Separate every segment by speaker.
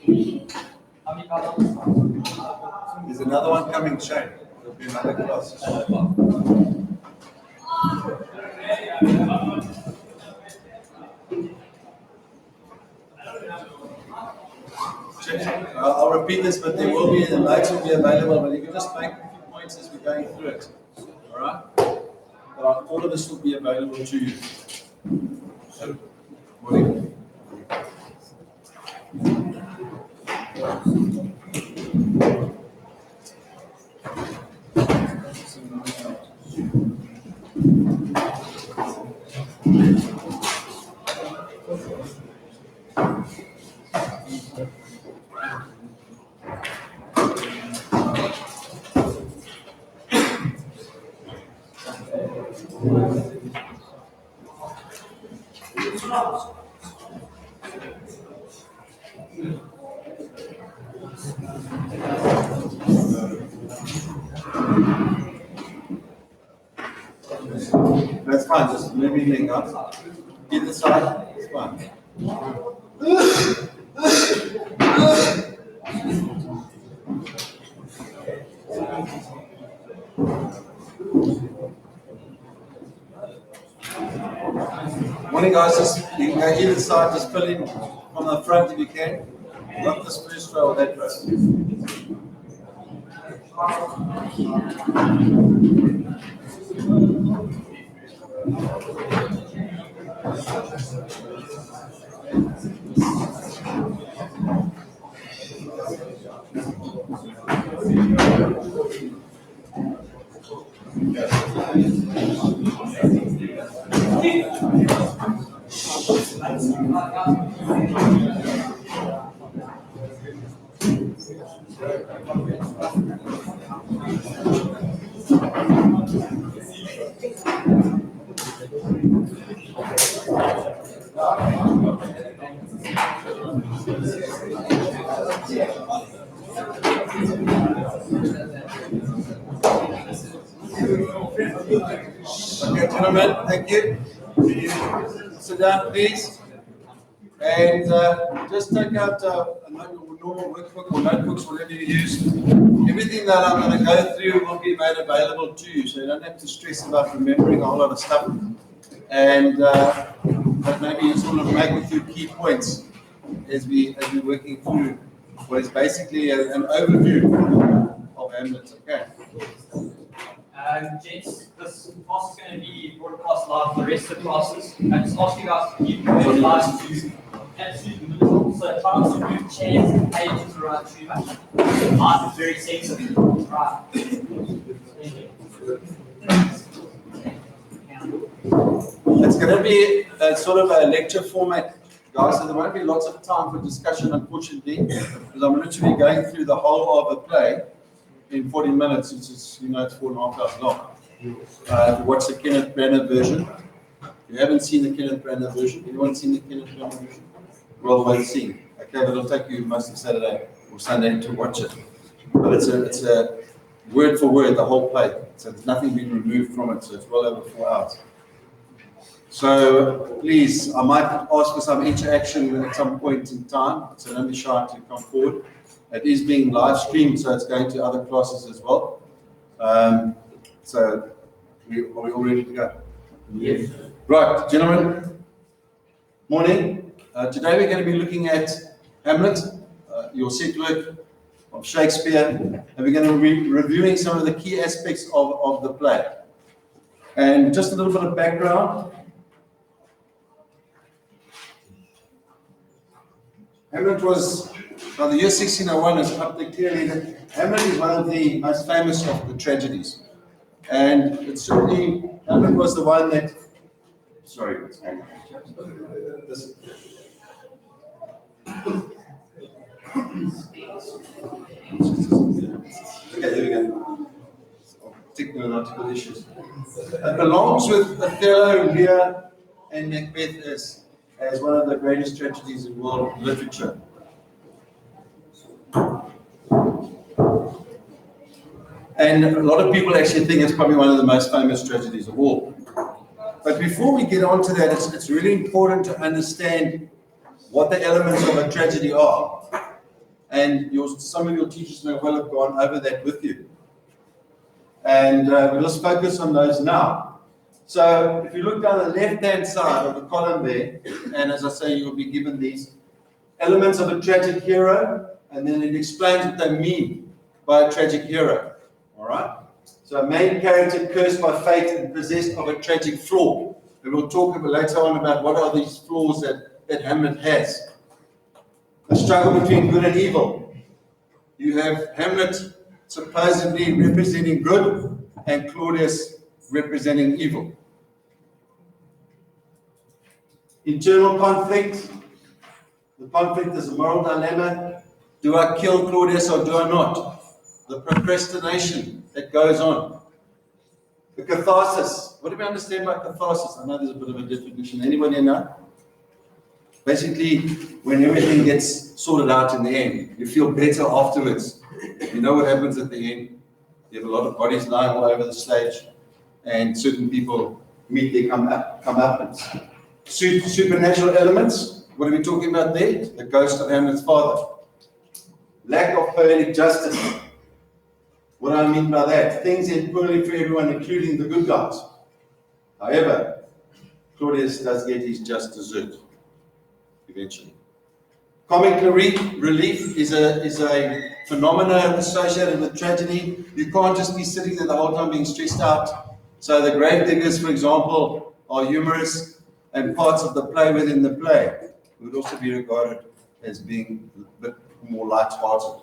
Speaker 1: There's another one coming, Shane. There'll be another class. I'll repeat this, but there will be, the notes will be available, but you can just make a few points as we're going through it. All right? But all of this will be available to you. So, morning. That's fine, just maybe link up. Either side, it's fine. Morning guys, just you can go either side, just fill in from the front if you can. Not this first row or that row. Okay, gentlemen, thank you. Sit down, please. And just take out a normal workbook or notebooks, whatever you use. Everything that I'm going to go through will be made available to you, so you don't have to stress about remembering a whole lot of stuff. And but maybe you sort of make a few key points as we're working through what is basically an overview of Hamlet. Okay.
Speaker 2: Gents, this class is going to be broadcast live for the rest of the classes. I just ask you guys to keep your lives to absolute minimal. So try not to move chairs and pages around too much. Life is very sensitive. Right.
Speaker 1: It's going to be sort of a lecture format, guys, so there won't be lots of time for discussion, unfortunately, because I'm literally going through the whole of a play in 40 minutes, which is, it's 4.5 hours long. If you watch the Kenneth Branagh version, if you haven't seen the Kenneth Branagh version, anyone seen the Kenneth Branagh version? Well worth seeing. Okay, but it'll take you most of Saturday or Sunday to watch it. But it's a word for word, the whole play. So there's nothing being removed from it, so it's well over 4 hours. So please, I might ask for some interaction at some point in time, so don't be shy to come forward. It is being live streamed, so it's going to other classes as well. So are we all ready to go?
Speaker 2: Yes.
Speaker 1: Right, gentlemen, morning. Today we're going to be looking at Hamlet, your set work of Shakespeare, and we're going to be reviewing some of the key aspects of the play. And just a little bit of background. Hamlet was, now the year 1601 is up there clearly. Hamlet is one of the most famous of the tragedies. And it's certainly, Hamlet was the one that, sorry, what's going on? This. Okay, there we go. Technological issues. It belongs with Othello, Lear, and Macbeth as one of the greatest tragedies in world literature. And a lot of people actually think it's probably one of the most famous tragedies of all. But before we get on to that, it's really important to understand what the elements of a tragedy are. and some of your teachers may well have gone over that with you. And we'll just focus on those now. So if you look down the left-hand side of the column there, and as I say, you'll be given these elements of a tragic hero, and then it explains what they mean by a tragic hero. All right? So a main character cursed by fate and possessed of a tragic flaw. And we'll talk later on about what are these flaws that Hamlet has. A struggle between good and evil. You have Hamlet supposedly representing good and Claudius representing evil. Internal conflict. The conflict is a moral dilemma. Do I kill Claudius or do I not? The procrastination that goes on. The catharsis. What do we understand by catharsis? I know there's a bit of a definition. Anybody know? Basically, when everything gets sorted out in the end, you feel better afterwards. You know what happens at the end? You have a lot of bodies lying all over the stage, and certain people meet their comeuppance. Supernatural elements. What are we talking about there? The ghost of Hamlet's father. Lack of poetic justice. What do I mean by that? Things end poorly for everyone, including the good guys. However, Claudius does get his just desert eventually. Comic relief is a phenomenon associated with tragedy. You can't just be sitting there the whole time being stressed out. So the grave diggers, for example, are humorous, and parts of the play within the play would also be regarded as being a bit more light-hearted.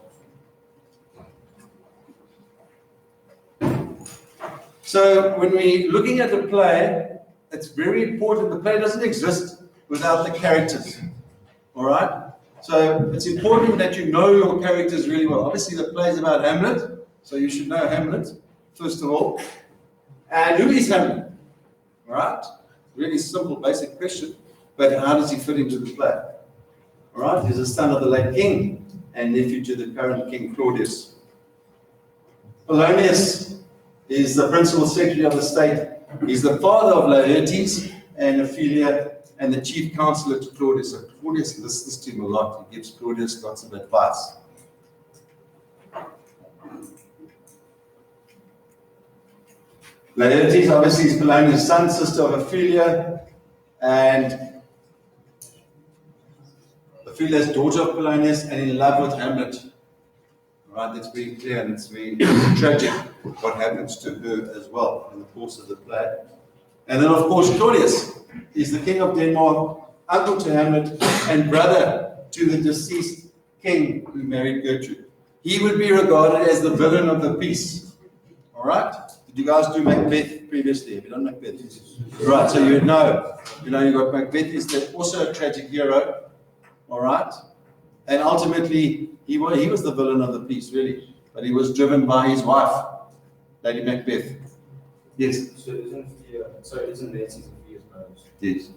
Speaker 1: So when we're looking at the play, it's very important. The play doesn't exist without the characters. All right? So it's important that you know your characters really well. Obviously, the play is about Hamlet, so you should know Hamlet, first of all. And who is Hamlet? All right? Really simple, basic question. But how does he fit into the play? All right? He's the son of the late king and nephew to the current king, Claudius. Polonius is the principal secretary of the state. He's the father of Laertes and Ophelia and the chief counselor to Claudius. So Claudius listens to him a lot. He gives Claudius lots of advice. Laertes obviously is Polonius' son, sister of Ophelia, and Ophelia is daughter of Polonius and in love with Hamlet. Right, that's very clear, and it's very tragic what happens to her as well in the course of the play. And then, of course, Claudius is the king of Denmark, uncle to Hamlet, and brother to the deceased king who married Gertrude. He would be regarded as the villain of the piece. All right? Did you guys do Macbeth previously? Have you done Macbeth? Right, so you know you've got Macbeth is also a tragic hero. All right? And ultimately, he was the villain of the piece, really. But he was driven by his wife, Lady Macbeth. Yes?
Speaker 3: So isn't Nancy Sophia's marriage?
Speaker 1: Yes.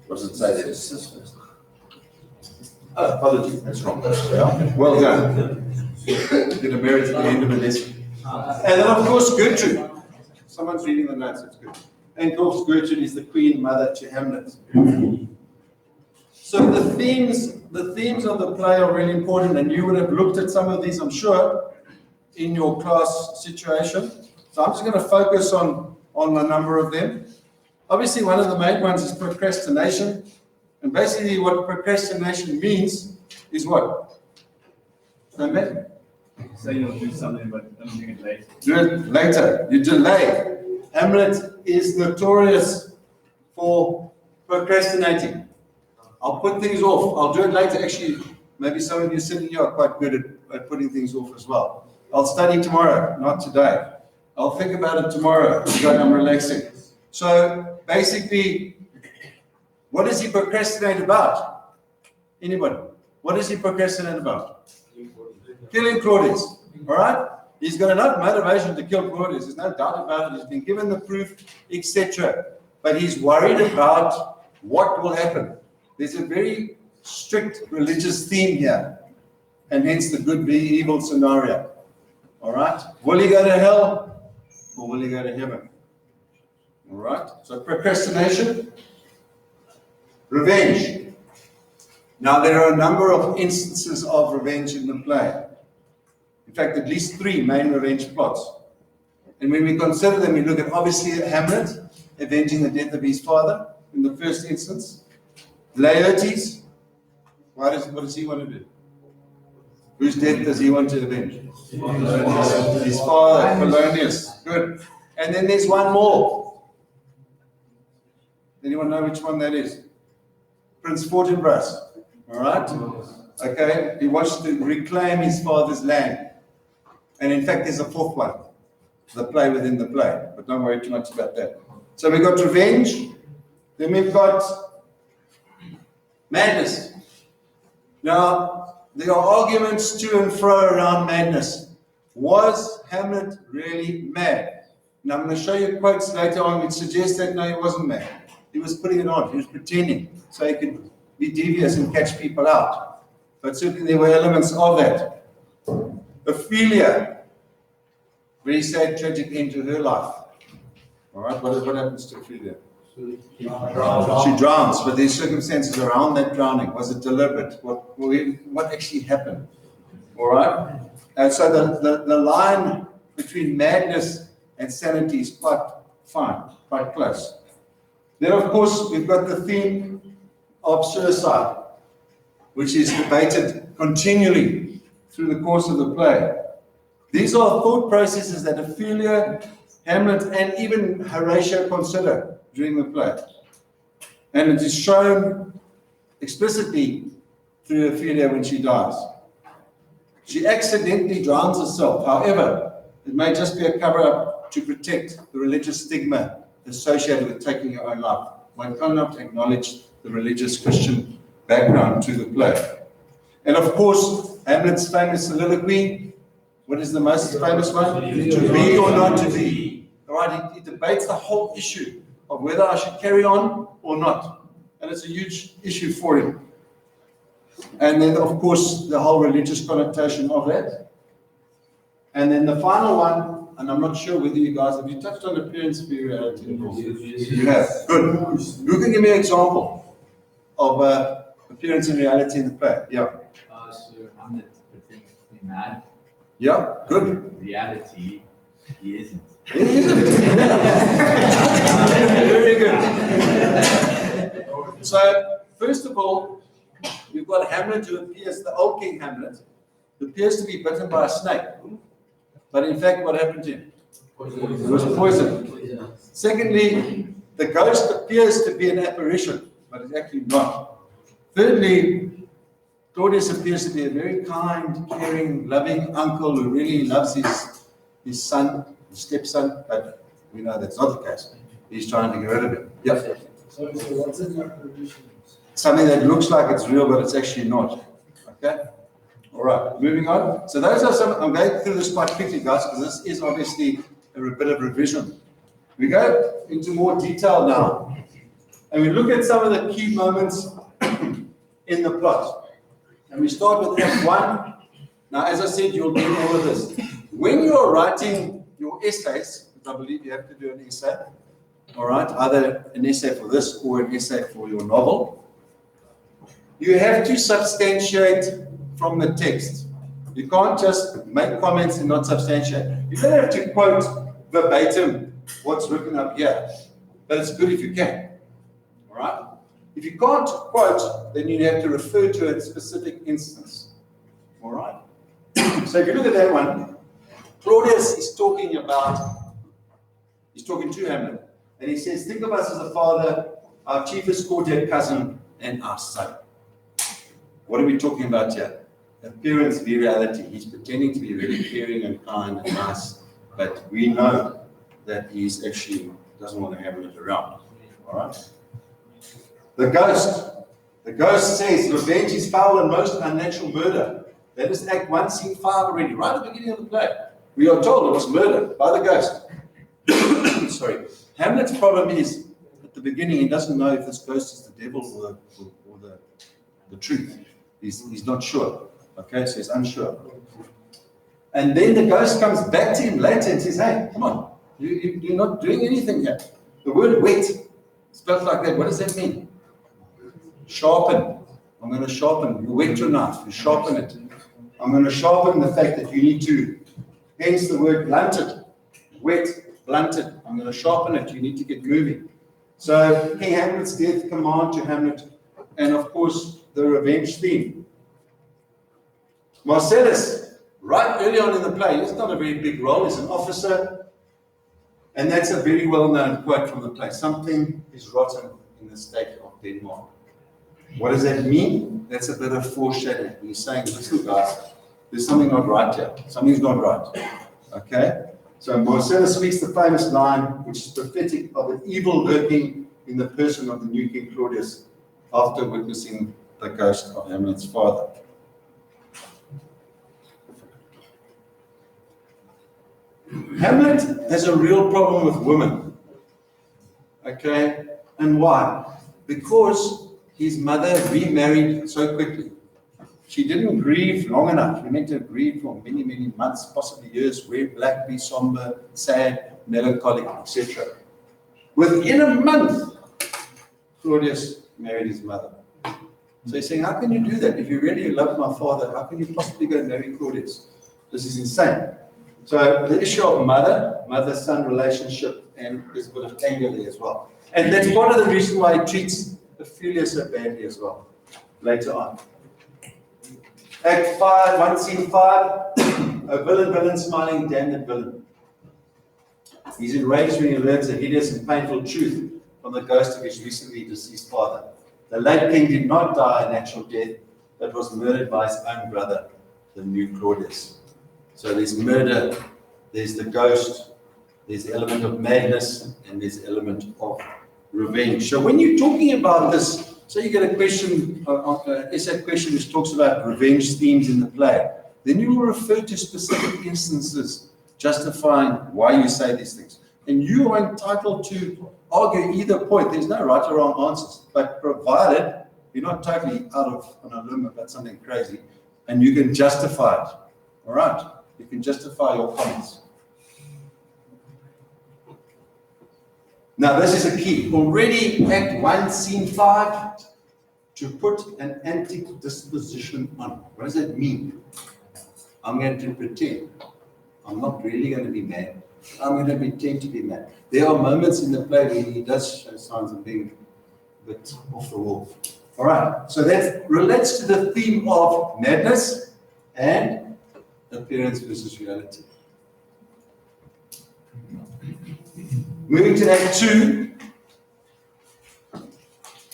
Speaker 1: What does it say there? Oh, apologies, that's wrong. Well done. Did a merit at the end of the lesson. And then, of course, Gertrude. Someone's reading the notes, it's good. And of course, Gertrude is the queen mother to Hamlet. So the themes of the play are really important, and you would have looked at some of these, I'm sure, in your class situation. So I'm just going to focus on a number of them. Obviously, one of the main ones is procrastination. And basically what procrastination means is what?
Speaker 3: Say you'll do something, but don't do it later.
Speaker 1: Do it later. You delay. Hamlet is notorious for procrastinating. I'll put things off. I'll do it later. Actually, maybe some of you sitting here are quite good at putting things off as well. I'll study tomorrow, not today. I'll think about it tomorrow. I'm relaxing. So basically, what does he procrastinate about? Anybody? What does he procrastinate about? Killing Claudius. All right? He's got enough motivation to kill Claudius. There's no doubt about it. He's been given the proof, etc. But he's worried about what will happen. There's a very strict religious theme here, and hence the good v evil scenario. All right? Will he go to hell or will he go to heaven? All right? So procrastination, revenge. Now, there are a number of instances of revenge in the play. In fact, at least 3 main revenge plots. And when we consider them, we look at obviously Hamlet, avenging the death of his father in the first instance. Laertes, what does he want to do? Whose death does he want to avenge? His father, Polonius. Good. And then there's one more. Anyone know which one that is? Prince Fortinbras. All right? Okay. He wants to reclaim his father's land. And in fact, there's a 4th one. The play within the play. But don't worry too much about that. So we've got revenge. Then we've got madness. Now, there are arguments to and fro around madness. Was Hamlet really mad? Now, I'm going to show you quotes later on which suggest that no, he wasn't mad. He was putting it on. He was pretending so he could be devious and catch people out. But certainly there were elements of that. Ophelia, very sad, tragic end to her life. All right, what happens to Ophelia? She drowns, but there's circumstances around that drowning. Was it deliberate? What actually happened? All right? And so the line between madness and sanity is quite fine, quite close. Then, of course, we've got the theme of suicide, which is debated continually through the course of the play. These are thought processes that Ophelia, Hamlet, and even Horatio consider during the play. And it is shown explicitly through Ophelia when she dies. She accidentally drowns herself. However, it may just be a cover-up to protect the religious stigma associated with taking your own life. One cannot acknowledge the religious Christian background to the play. And of course, Hamlet's famous soliloquy. What is the most famous one? To be or not to be. All right, he debates the whole issue of whether I should carry on or not. And it's a huge issue for him. And then, of course, the whole religious connotation of that. And then the final one, and I'm not sure whether you guys have you touched on appearance for reality. You have. Good. Who can give me an example of appearance and reality in the play? Yeah.
Speaker 4: So Hamlet pretends to be mad.
Speaker 1: Yeah. Good.
Speaker 4: Reality, he isn't.
Speaker 1: Very good. So, first of all, we've got Hamlet who appears, the old King Hamlet, who appears to be bitten by a snake. But in fact, what happened to him? He was poisoned. Secondly, the ghost appears to be an apparition, but it's actually not. Thirdly, Claudius appears to be a very kind, caring, loving uncle who really loves his son, his stepson, but we know that's not the case. He's trying to get rid of him. Yep.
Speaker 5: So what's in that tradition?
Speaker 1: Something that looks like it's real, but it's actually not. Okay? All right, moving on. So those are some, I'm going through this quite quickly, guys, because this is obviously a bit of revision. We go into more detail now, and we look at some of the key moments in the plot. And we start with Act 1. Now, as I said, you'll do all of this. When you're writing your essays, because I believe you have to do an essay, all right, either an essay for this or an essay for your novel, you have to substantiate from the text. You can't just make comments and not substantiate. You don't have to quote verbatim what's written up here, but it's good if you can. All right? If you can't quote, then you have to refer to a specific instance. All right? So if you look at that one, Claudius is talking to Hamlet, and he says, think of us as a father, our chiefest courtier cousin, and our son. What are we talking about here? Appearance, reality. He's pretending to be really caring and kind and nice, but we know that he's actually doesn't want to have it around. All right? The ghost says, revenge is foul and most unnatural murder. That is Act 1, Scene 5 already, right at the beginning of the play. We are told it was murder by the ghost. Sorry. Hamlet's problem is, at the beginning, he doesn't know if this ghost is the devil or the truth. He's not sure. Okay, so he's unsure. And then the ghost comes back to him later and says, hey, come on, you're not doing anything here. The word wet, spelled like that, what does that mean? Sharpen. I'm going to sharpen. You whet your knife, you sharpen it. I'm going to sharpen the fact that you need to, hence the word blunted. Wet, blunted. I'm going to sharpen it. You need to get moving. So King Hamlet's death command to Hamlet, and of course the revenge theme. Marcellus, right early on in the play, he's not a very big role, he's an officer, and that's a very well-known quote from the play. Something is rotten in the state of Denmark. What does that mean? That's a bit of foreshadowing. He's saying, listen guys, there's something not right here. Something's not right. Okay? So Marcellus speaks the famous line, which is prophetic of an evil lurking in the person of the new King Claudius after witnessing the ghost of Hamlet's father. Hamlet has a real problem with women. Okay? And why? Because his mother remarried so quickly. She didn't grieve long enough. She meant to grieve for many, many months, possibly years, wear black, be somber, sad, melancholic, etc. Within a month, Claudius married his mother. So he's saying, how can you do that? If you really love my father, how can you possibly go and marry Claudius? This is insane. So the issue of mother-son relationship, and there's a bit of anger there as well. And that's part of the reason why he treats Ophelia so badly as well, later on. Act 5, 1 scene 5, a villain smiling, damned villain. He's enraged when he learns a hideous and painful truth from the ghost of his recently deceased father. The late king did not die a natural death, but was murdered by his own brother, the new Claudius. So there's murder, there's the ghost, there's the element of madness, and there's the element of revenge. So when you're talking about this, so you get a question, essay question which talks about revenge themes in the play, then you will refer to specific instances justifying why you say these things. And you are entitled to argue either point. There's no right or wrong answers, but provided you're not totally out on a limb about something crazy, and you can justify it. All right? You can justify your comments. Now, this is a key. Already, Act 1, Scene 5, to put an antic disposition on. What does that mean? I'm going to pretend. I'm not really going to be mad. I'm going to pretend to be mad. There are moments in the play where he does show signs of being a bit off the wall. All right. So that relates to the theme of madness and appearance versus reality. Moving to Act 2,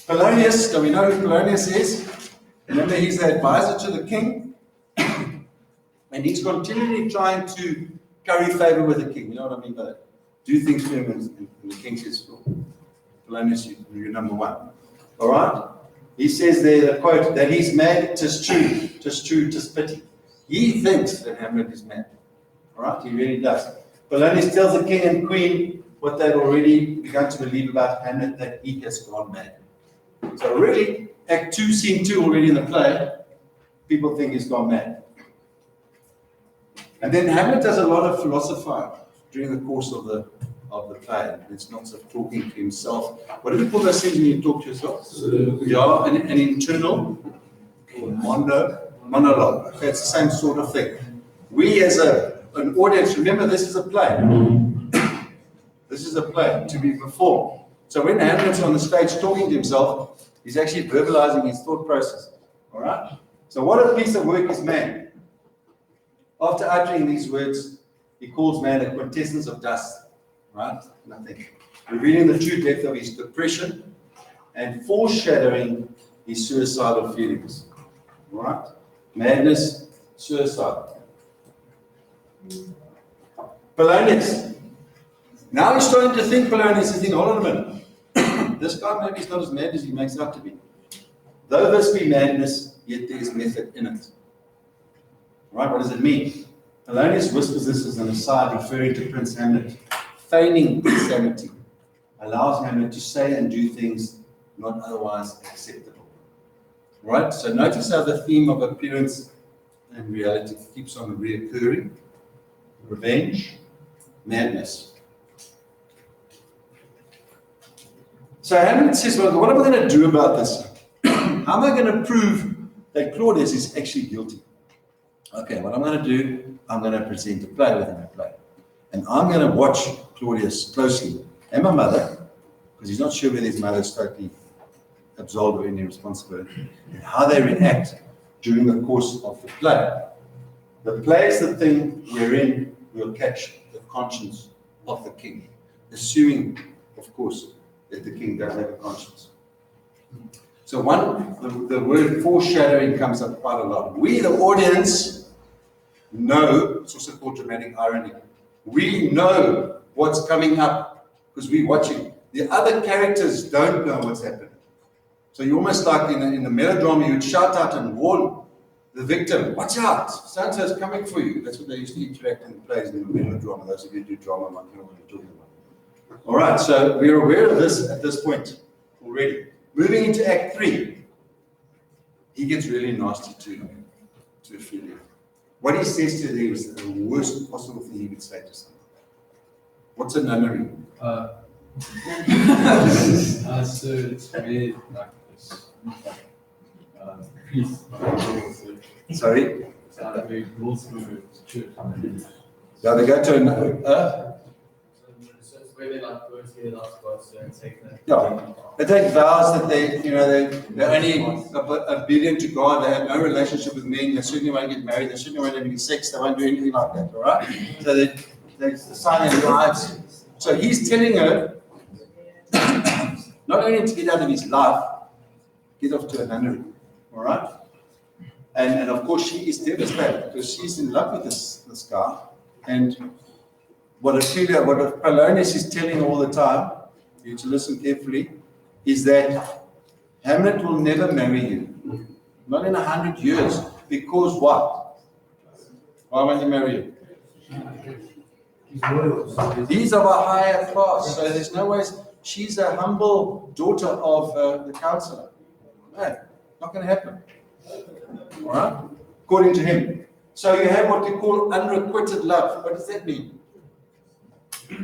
Speaker 1: Polonius, do we know who Polonius is? Remember, he's the advisor to the king, and he's continually trying to curry favor with the king. You know what I mean by that? Do things for him, and the king says, oh, Polonius, you're number one. All right? He says there, the quote, that he's mad, 'tis true, 'tis pity. He thinks that Hamlet is mad. All right? He really does. Polonius tells the king and queen what they'd already begun to believe about Hamlet, that he has gone mad. So really, Act 2, Scene 2 already in the play, people think he's gone mad. And then Hamlet does a lot of philosophizing during the course of the play. It's not sort of talking to himself. What do you call those things when you talk to yourself? Yeah, an internal monologue. Okay, it's the same sort of thing. We as an audience, remember this is a play. This is a play to be performed. So when Hamlet's on the stage talking to himself, he's actually verbalizing his thought process. All right? So what a piece of work is man. After uttering these words, he calls man a quintessence of dust. Right? Nothing. Revealing the true depth of his depression and foreshadowing his suicidal feelings. All right? Madness, suicide. Polonius. Now he's starting to think, Polonius is thinking, hold on a minute. This guy maybe is not as mad as he makes out to be. Though this be madness, yet there is method in it. Right? What does it mean? Polonius whispers this as an aside, referring to Prince Hamlet. Feigning insanity allows Hamlet to say and do things not otherwise acceptable. Right? So notice how the theme of appearance and reality keeps on reoccurring. Revenge, madness. So Hamlet says, well, what am I going to do about this? How am I going to prove that Claudius is actually guilty? Okay, what I'm going to do, I'm going to present a play within a play. And I'm going to watch Claudius closely, and my mother, because he's not sure whether his mother's totally absolved of any responsibility, and how they react during the course of the play. The play is the thing wherein we'll catch the conscience of the king, assuming, of course, that the king does have a conscience. So the word foreshadowing comes up quite a lot. We, the audience, know, it's also called dramatic irony. We know what's coming up because we're watching. The other characters don't know what's happening. So you're almost like in the melodrama, you'd shout out and warn the victim, watch out, so-and-so is coming for you. That's what they used to interact in the plays in the melodrama. Those of you who do drama might know what I'm talking about. All right, so we're aware of this at this point already. Moving into Act 3, he gets really nasty to Ophelia. What he says to them is the worst possible thing he would say to someone. What's a nunnery?
Speaker 4: So it's really like this. Priest.
Speaker 1: Sorry?
Speaker 4: They rules for church.
Speaker 1: Yeah, they go to
Speaker 3: So it's where they like go to the last boss and take that.
Speaker 1: yeah, they take vows that they're only obedient to God. They have no relationship with men. They certainly won't get married. They certainly won't have any sex. They won't do anything like that. All right. So they sign their lives. So he's telling her not only to get out of his life, get off to a nunnery. All right. And of course she is devastated because she's in love with this guy. And what Polonius is telling all the time, you need to listen carefully, is that Hamlet will never marry you. Not in 100 years. Because what? Why won't he marry you? He's of a higher class, so there's no way. She's a humble daughter of the counselor. No, not going to happen. All right? According to him. So you have what they call unrequited love. What does that mean?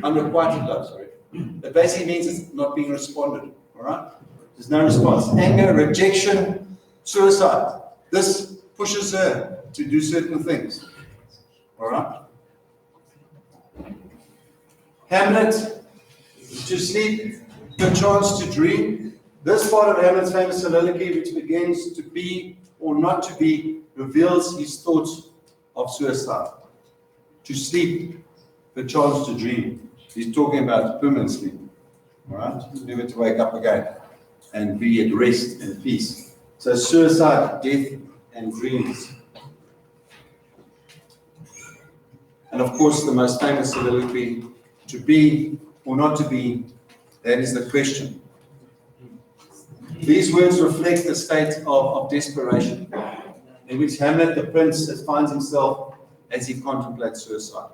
Speaker 1: Unrequited love, sorry. It basically means it's not being responded. All right? There's no response. Anger, rejection, suicide. This pushes her to do certain things. All right? Hamlet, to sleep, perchance to dream. This part of Hamlet's famous soliloquy, which begins to be or not to be, reveals his thoughts of suicide. To sleep, perchance to dream. He's talking about permanent sleep. All right? Never to wake up again and be at rest and peace. So suicide, death, and dreams. And of course, the most famous soliloquy, to be or not to be, that is the question. These words reflect the state of desperation in which Hamlet, the prince, finds himself as he contemplates suicide.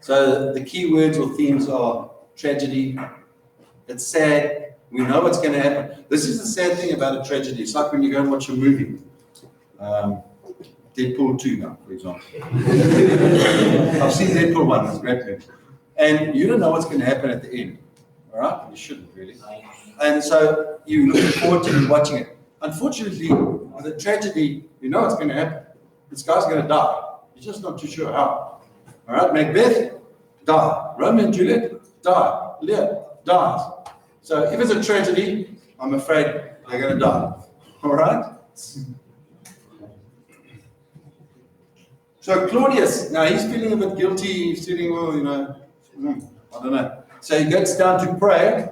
Speaker 1: So the key words or themes are tragedy. It's sad. We know what's going to happen. This is the sad thing about a tragedy. It's like when you go and watch a movie. Deadpool 2 now, for example. I've seen Deadpool 1, it's a great movie. And you don't know what's going to happen at the end. All right? You shouldn't, really. And so you're looking forward to watching it. Unfortunately, with a tragedy, you know what's going to happen. This guy's going to die. You're just not too sure how. All right? Macbeth, die. Romeo and Juliet, die. Lear, dies. So if it's a tragedy, I'm afraid they're going to die. All right? So Claudius, now he's feeling a bit guilty. He's feeling, well, I don't know. So he gets down to pray.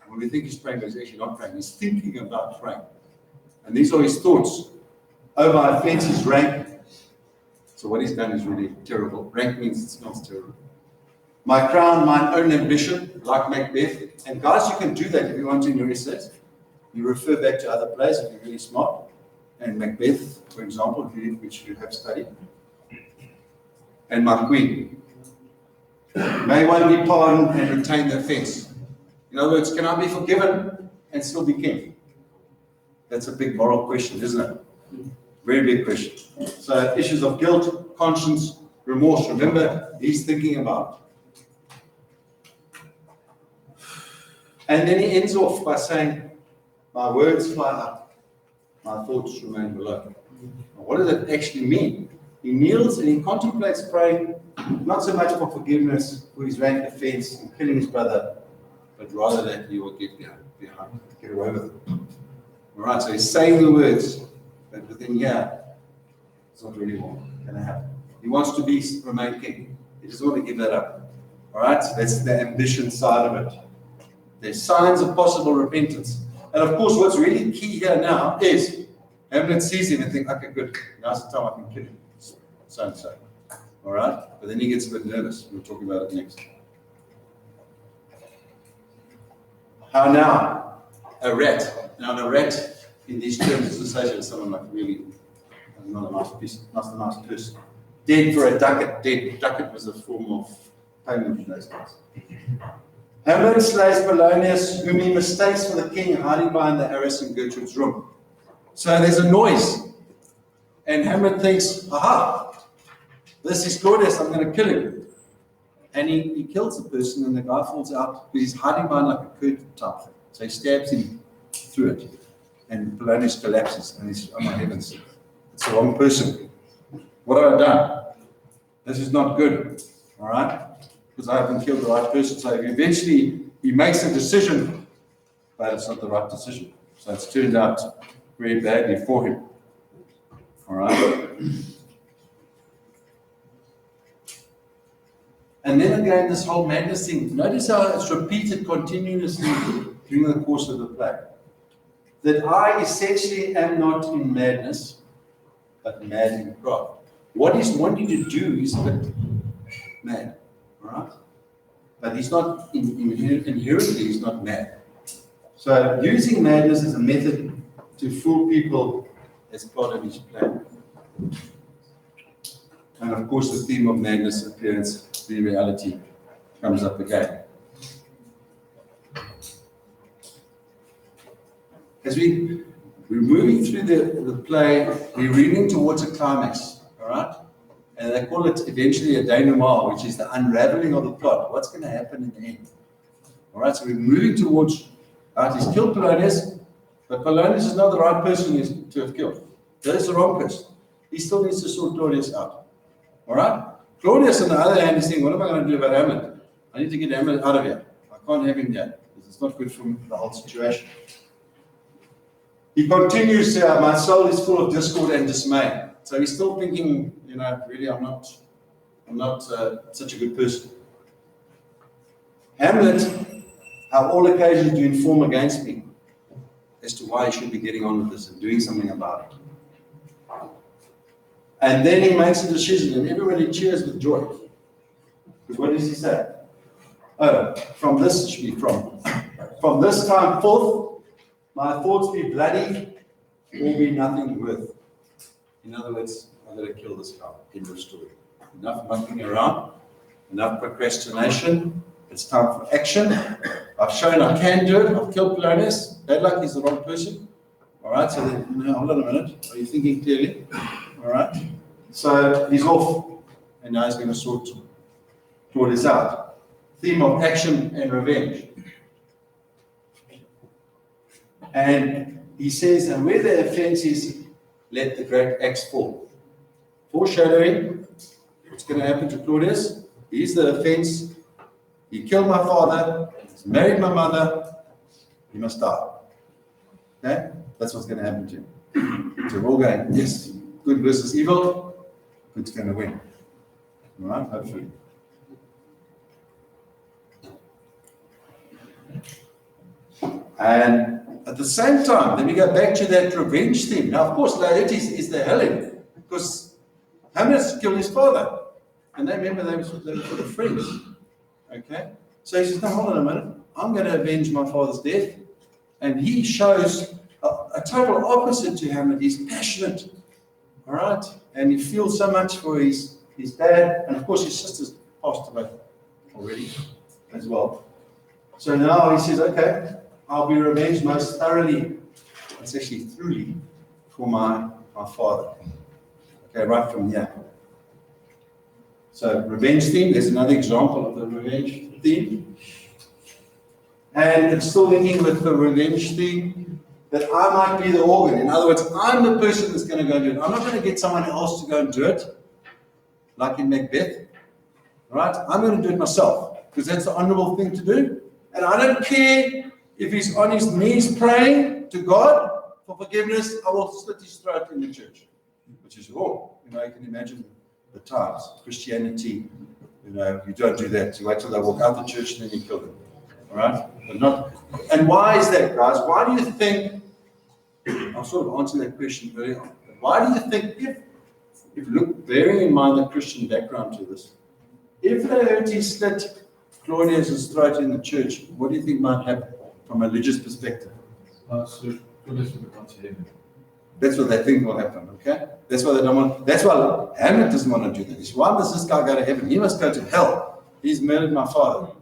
Speaker 1: When we think he's praying, but he's actually not praying. He's thinking about praying. And these are his thoughts. Oh, my offense is rank. So what he's done is really terrible. Rank means it smells terrible. My crown, mine own ambition, like Macbeth. And guys, you can do that if you want to in your essays. You refer back to other plays if you're really smart. And Macbeth, for example, which you have studied. And my queen. May one be pardoned and retain the offense. In other words, can I be forgiven and still be king? That's a big moral question, isn't it? Very big question. So issues of guilt, conscience, remorse. Remember, he's thinking about it. And then he ends off by saying, My words fly up, my thoughts remain below. Now, what does it actually mean? He kneels and he contemplates praying, not so much for forgiveness for his rank offense and killing his brother, but rather that he will get behind, get away with it. All right, so he's saying the words, but within here, it's not really going to happen. He wants to remain king. He doesn't want to give that up. All right, so that's the ambition side of it. There's signs of possible repentance. And of course, what's really key here now is Hamlet sees him and thinks, okay, good, now's the time I can kill him. So and so. All right, but then he gets a bit nervous. We'll talk about it next. How now? A rat. Now, the rat in these terms is associated with someone like really not a nice person. Dead for a ducat. Dead. Ducat was a form of payment in those days. Hamlet slays Polonius, whom he mistakes for the king, hiding behind the arras in Gertrude's room. So there's a noise. And Hamlet thinks, aha, this is Claudius, I'm going to kill him. And he kills the person, and the guy falls out because he's hiding behind like a curtain type thing. So he stabs him through it. And Polonius collapses, and he's, oh my heavens, it's the wrong person. What have I done? This is not good, all right? Because I haven't killed the right person. So eventually he makes a decision, but it's not the right decision. So it's turned out very badly for him, all right? And then again, this whole madness thing. Notice how it's repeated continuously during the course of the play. That I essentially am not in madness, but mad in craft. What he's wanting to do is a bit mad, all right? But he's not, inherently, he's not mad. So using madness as a method to fool people as part of his plan. And of course, the theme of madness appearance, the reality, comes up again. As we're moving through the play, we're reading towards a climax, all right? And they call it eventually a denouement, which is the unraveling of the plot. What's going to happen in the end? All right, so we're moving towards, he's killed Polonius, but Polonius is not the right person to have killed. That is the wrong person. He still needs to sort Claudius out. All right? Claudius, on the other hand, is saying, what am I going to do about Hamlet? I need to get Hamlet out of here. I can't have him here, because it's not good for the whole situation. He continues, my soul is full of discord and dismay. So he's still thinking, really, I'm not such a good person. Hamlet have all occasions to inform against me as to why he should be getting on with this and doing something about it. And then he makes a decision, and everybody cheers with joy. Because what does he say? Oh, from this time forth, my thoughts be bloody, or be nothing worth. In other words, I'm going to kill this guy. End of story. Enough monkeying around, enough procrastination. It's time for action. I've shown I can do it. I've killed Polonius. Bad luck, he's the wrong person. All right, so then, hold on a minute. Are you thinking clearly? All right. So he's off, and now he's going to sort this out. Theme of action and revenge. And he says, and where the offense is, let the great axe fall. Foreshadowing what's going to happen to Claudius. He's the offense. He killed my father. He's married my mother. He must die. Okay? That's what's going to happen to him. So we're all going, yes, good versus evil. Good's going to win. All right? Hopefully. And at the same time, then we go back to that revenge theme. Now, of course, Laertes is the Helen, because Hamlet killed his father. And they remember they were sort of friends. Okay? So he says, no, hold on a minute. I'm going to avenge my father's death. And he shows a total opposite to Hamlet. He's passionate. All right? And he feels so much for his dad. And of course, his sister's passed away already as well. So now he says, okay, I'll be revenged most thoroughly, it's actually truly, for my father. Okay, right from here. So, revenge theme, there's another example of the revenge theme. And it's still linking with the revenge theme. that I might be the organ. In other words, I'm the person that's going to go do it. I'm not going to get someone else to go and do it, like in Macbeth. Right? I'm going to do it myself, because that's the honorable thing to do. And I don't care if he's on his knees praying to God for forgiveness, I will slit his throat in the church, which is wrong. You know, you can imagine the times. Christianity, you know, you don't do that. You wait till they walk out the church and then you kill them. All right? But not. And why is that, guys? Why do you think? I'll sort of answer that question early on. But why do you think, if look, bearing in mind the Christian background to this, if Laertes slit Claudius's throat in the church, what do you think might happen from a religious perspective?
Speaker 4: So Claudius will come to heaven.
Speaker 1: That's what they think will happen, okay? That's why they don't want, that's why Hamlet doesn't want to do that. He says, why does this guy go to heaven? He must go to hell. He's murdered my father.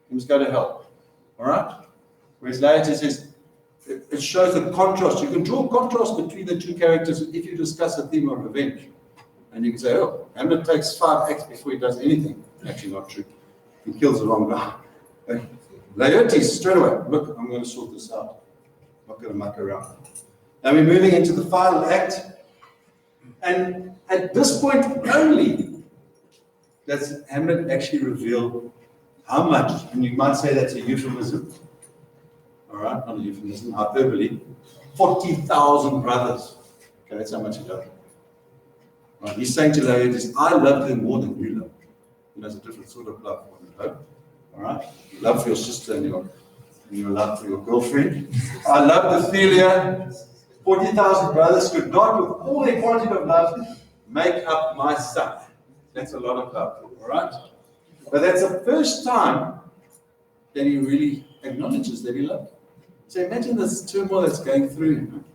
Speaker 1: He must go to hell. All right? Whereas Laertes says, it shows a contrast. You can draw a contrast between the two characters if you discuss the theme of revenge. And you can say, oh, Hamlet takes 5 acts before he does anything. Actually, not true. He kills the wrong guy. Laertes, straight away, look, I'm going to sort this out. I'm not going to muck around. Now we're moving into the final act. And at this point only, does Hamlet actually reveal how much, and you might say that's a euphemism. All right, not a euphemism, hyperbole. 40,000 brothers. Okay, that's how much he loved. Right, he's saying to Laertes, I love them more than you love. And there's a different sort of love for you, all right? Love for your sister and your love for your girlfriend. I love Ophelia. 40,000 brothers could not, with all their quantity of love, make up my son. That's a lot of love, all right? But that's the first time that he really acknowledges that he loved. So imagine this turmoil that's going through him.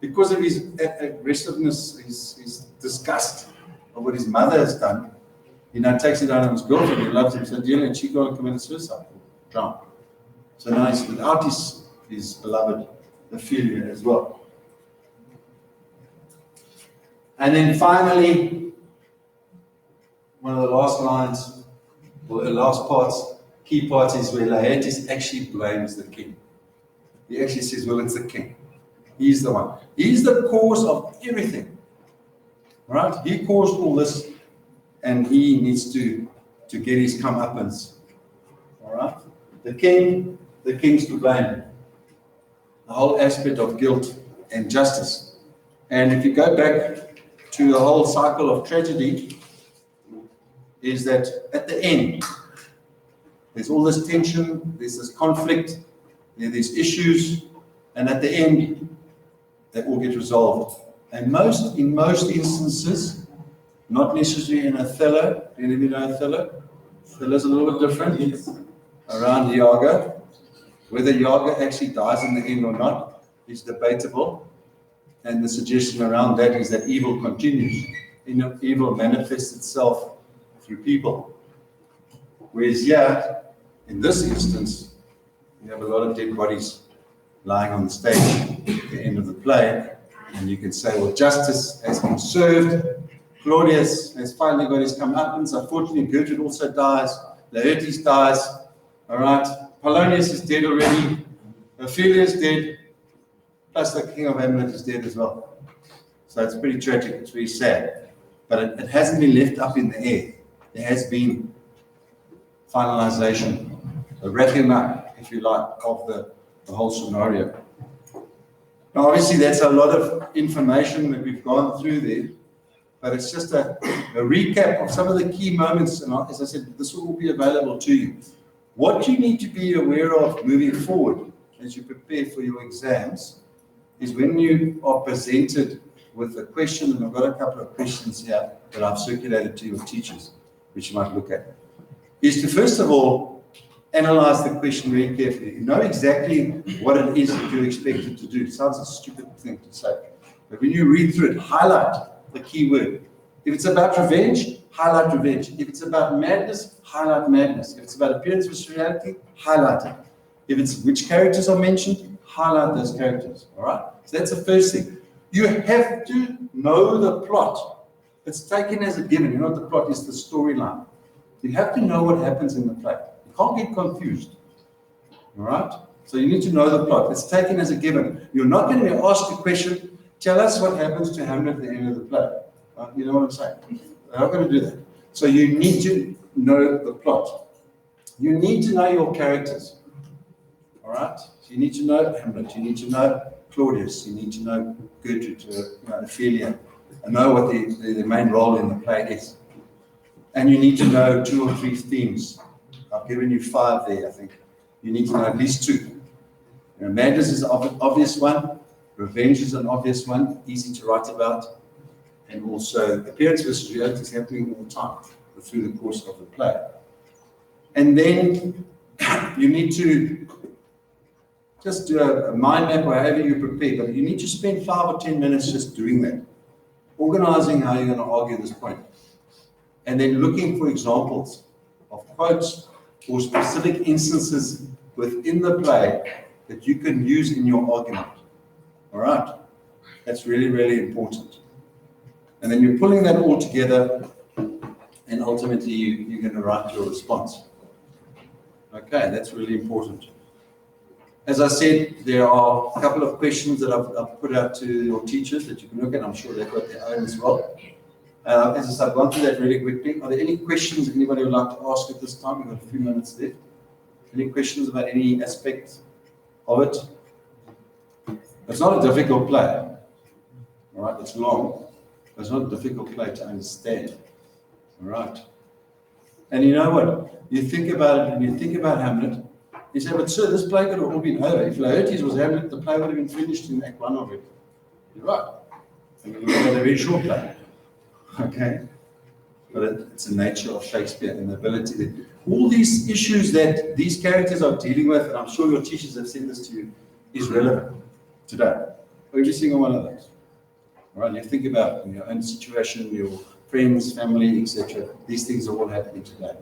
Speaker 1: Because of his aggressiveness, his disgust of what his mother has done, he now takes it out on his girlfriend. He loves him so dearly, and she got to commit suicide, drown. So now he's without his beloved Ophelia as well. And then finally, one of the last lines, or the last parts, key parts, is where Laertes actually blames the king. He actually says, well, it's the king. He's the one. He's the cause of everything. Right? He caused all this, and he needs to get his comeuppance. All right? The king's to blame. The whole aspect of guilt and justice. And if you go back to the whole cycle of tragedy, is that at the end, there's all this tension, there's this conflict, there are these issues, and at the end, they all get resolved. And in most instances, not necessarily in Othello. Do any of you know Othello? Othello's a little bit different. Around Iago. Whether Iago actually dies in the end or not is debatable. And the suggestion around that is that evil continues. Evil manifests itself through people. Whereas here, in this instance, we have a lot of dead bodies lying on the stage at the end of the play. And you can say, well, justice has been served. Claudius has finally got his comeuppance. Unfortunately, Gertrude also dies. Laertes dies. All right. Polonius is dead already. Ophelia is dead. Plus the king of Hamlet is dead as well. So it's pretty tragic. It's very sad. But it hasn't been left up in the air. There has been finalization, a wrapping up, if you like, of the whole scenario. Now, obviously, that's a lot of information that we've gone through there, but it's just a recap of some of the key moments. And as I said, this will all be available to you. What you need to be aware of moving forward as you prepare for your exams is when you are presented with a question, and I've got a couple of questions here that I've circulated to your teachers, which you might look at, is to first of all analyze the question very carefully. You know exactly what it is that you're expected to do. It sounds a stupid thing to say, but when you read through it, highlight the key word. If it's about revenge, highlight revenge. If it's about madness, highlight madness. If it's about appearance versus reality, highlight it. If it's which characters are mentioned, highlight those characters. All right? So that's the first thing. You have to know the plot. It's taken as a given. You know what the plot is, the storyline. You have to know what happens in the play. You can't get confused. All right? So you need to know the plot. It's taken as a given. You're not going to be asked a question, tell us what happens to Hamlet at the end of the play. You know what I'm saying? They're not going to do that. So you need to know the plot. You need to know your characters. All right? So you need to know Hamlet. You need to know Claudius. You need to know Gertrude, Ophelia, and know what the main role in the play is. And you need to know 2 or 3 themes. I've given you 5 there, I think. You need to know at least 2. Madness is an obvious one. Revenge is an obvious one, easy to write about. And also appearance versus reality is happening all the time through the course of the play. And then you need to just do a mind map or however you prepare, but you need to spend 5 or 10 minutes just doing that. Organizing how you're going to argue this point. And then looking for examples of quotes or specific instances within the play that you can use in your argument. All right? That's really, really important. And then you're pulling that all together, and ultimately you're going to write your response. Okay, that's really important. As I said, there are a couple of questions that I've put out to your teachers that you can look at. I'm sure they've got their own as well. As I said, I've gone through that really quickly. Are there any questions anybody would like to ask at this time? We've got a few minutes left. Any questions about any aspect of it? It's not a difficult play. All right, it's long. But it's not a difficult play to understand. All right. And you know what? You think about it, and you think about Hamlet. You say, but sir, this play could have all been over. If Laertes was Hamlet, the play would have been finished in Act 1 already. You're right. And we had a very short play. Okay? But it's the nature of Shakespeare and the ability that all these issues that these characters are dealing with, and I'm sure your teachers have said this to you, is relevant today. Every single one of those. All right? You think about in your own situation, your friends, family, etc. These things are all happening today.